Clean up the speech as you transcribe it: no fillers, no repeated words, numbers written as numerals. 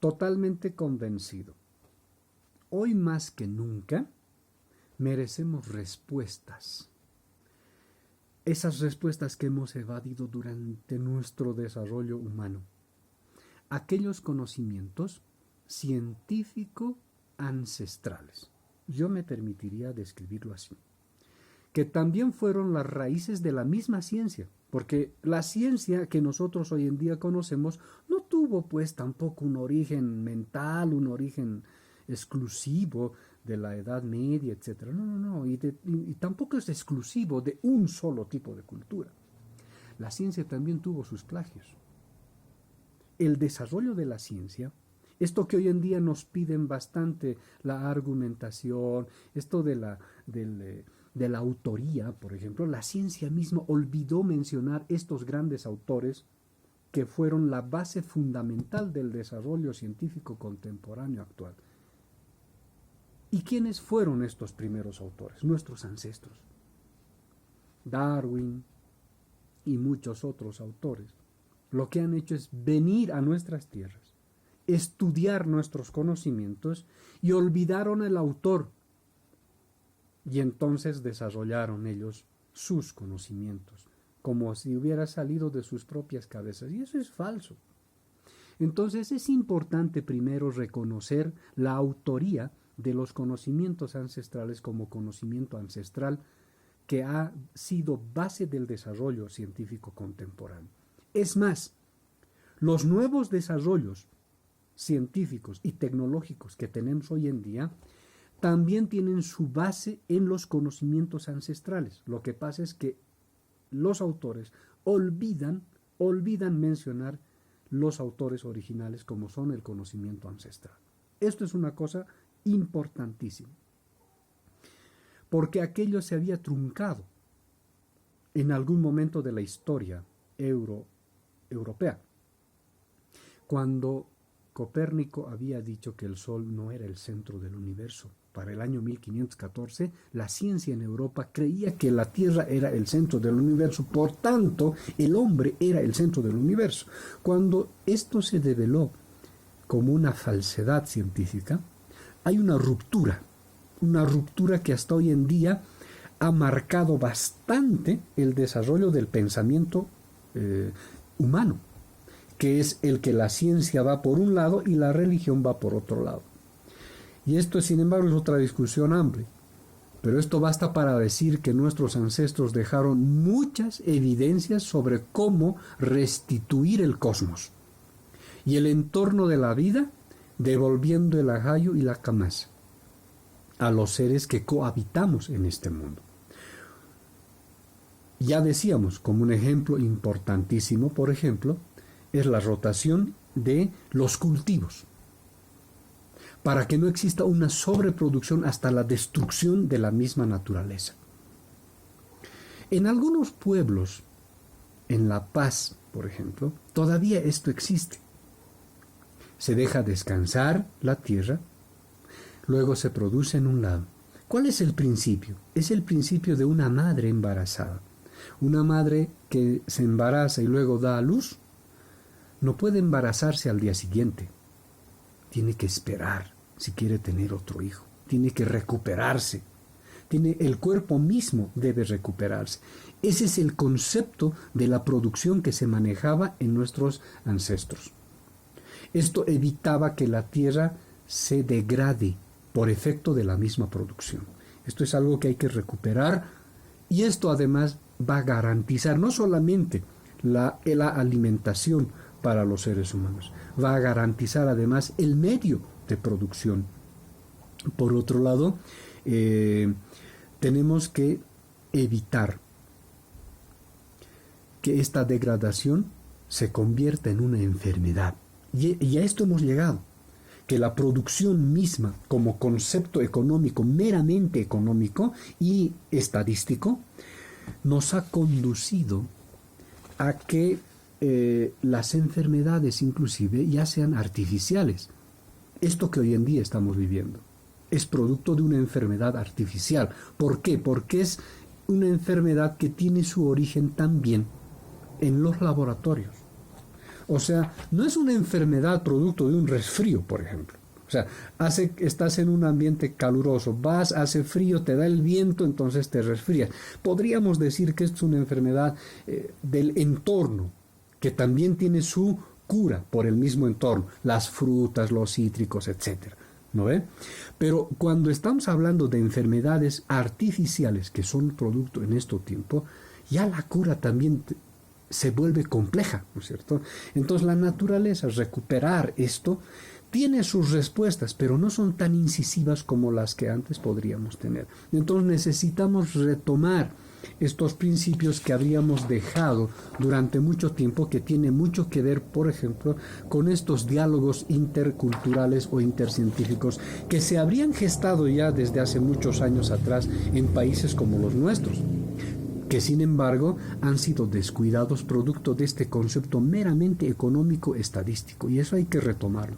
totalmente convencido. Hoy más que nunca merecemos respuestas. Esas respuestas que hemos evadido durante nuestro desarrollo humano. Aquellos conocimientos científico ancestrales. Yo me permitiría describirlo así. Que también fueron las raíces de la misma ciencia, porque la ciencia que nosotros hoy en día conocemos no tuvo pues tampoco un origen mental, un origen exclusivo de la Edad Media, etc. No, y tampoco es exclusivo de un solo tipo de cultura. La ciencia también tuvo sus plagios. El desarrollo de la ciencia, esto que hoy en día nos piden bastante, la argumentación, esto de la autoría, por ejemplo, la ciencia misma olvidó mencionar estos grandes autores que fueron la base fundamental del desarrollo científico contemporáneo actual. ¿Y quiénes fueron estos primeros autores? Nuestros ancestros. Darwin y muchos otros autores. Lo que han hecho es venir a nuestras tierras, estudiar nuestros conocimientos y olvidaron al autor. Y entonces desarrollaron ellos sus conocimientos, como si hubiera salido de sus propias cabezas. Y eso es falso. Entonces es importante primero reconocer la autoría de los conocimientos ancestrales como conocimiento ancestral que ha sido base del desarrollo científico contemporáneo. Es más, los nuevos desarrollos científicos y tecnológicos que tenemos hoy en día también tienen su base en los conocimientos ancestrales. Lo que pasa es que los autores olvidan mencionar los autores originales como son el conocimiento ancestral. Esto es una cosa importantísima, porque aquello se había truncado en algún momento de la historia europea, cuando Copérnico había dicho que el Sol no era el centro del universo. Para el año 1514, la ciencia en Europa creía que la Tierra era el centro del universo, por tanto, el hombre era el centro del universo. Cuando esto se develó como una falsedad científica, hay una ruptura que hasta hoy en día ha marcado bastante el desarrollo del pensamiento humano, que es el que la ciencia va por un lado y la religión va por otro lado. Y esto, sin embargo, es otra discusión amplia. Pero esto basta para decir que nuestros ancestros dejaron muchas evidencias sobre cómo restituir el cosmos y el entorno de la vida, devolviendo el ajayo y la camasa a los seres que cohabitamos en este mundo. Ya decíamos, como un ejemplo importantísimo, por ejemplo, es la rotación de los cultivos, para que no exista una sobreproducción hasta la destrucción de la misma naturaleza. En algunos pueblos, en La Paz, por ejemplo, todavía esto existe. Se deja descansar la tierra, luego se produce en un lado. ¿Cuál es el principio? Es el principio de una madre embarazada. Una madre que se embaraza y luego da a luz, no puede embarazarse al día siguiente. Tiene que esperar si quiere tener otro hijo. Tiene que recuperarse. El cuerpo mismo debe recuperarse. Ese es el concepto de la producción que se manejaba en nuestros ancestros. Esto evitaba que la tierra se degrade por efecto de la misma producción. Esto es algo que hay que recuperar, y esto además va a garantizar no solamente la alimentación para los seres humanos, va a garantizar además el medio de producción. Por otro lado, tenemos que evitar que esta degradación se convierta en una enfermedad. Y a esto hemos llegado, que la producción misma como concepto económico, meramente económico y estadístico, nos ha conducido a que las enfermedades inclusive ya sean artificiales. Esto que hoy en día estamos viviendo es producto de una enfermedad artificial. ¿Por qué? Porque es una enfermedad que tiene su origen también en los laboratorios. O sea, no es una enfermedad producto de un resfrío, por ejemplo. O sea, estás en un ambiente caluroso, hace frío, te da el viento, entonces te resfrías. Podríamos decir que esto es una enfermedad del entorno, que también tiene su cura por el mismo entorno, las frutas, los cítricos, etcétera. ¿No ve? Pero cuando estamos hablando de enfermedades artificiales que son producto en este tiempo, ya la cura también se vuelve compleja, ¿no es cierto? Entonces la naturaleza, recuperar esto, tiene sus respuestas, pero no son tan incisivas como las que antes podríamos tener. Entonces necesitamos retomar estos principios que habríamos dejado durante mucho tiempo, que tiene mucho que ver, por ejemplo, con estos diálogos interculturales o intercientíficos que se habrían gestado ya desde hace muchos años atrás en países como los nuestros, que sin embargo han sido descuidados producto de este concepto meramente económico estadístico, y eso hay que retomarlo.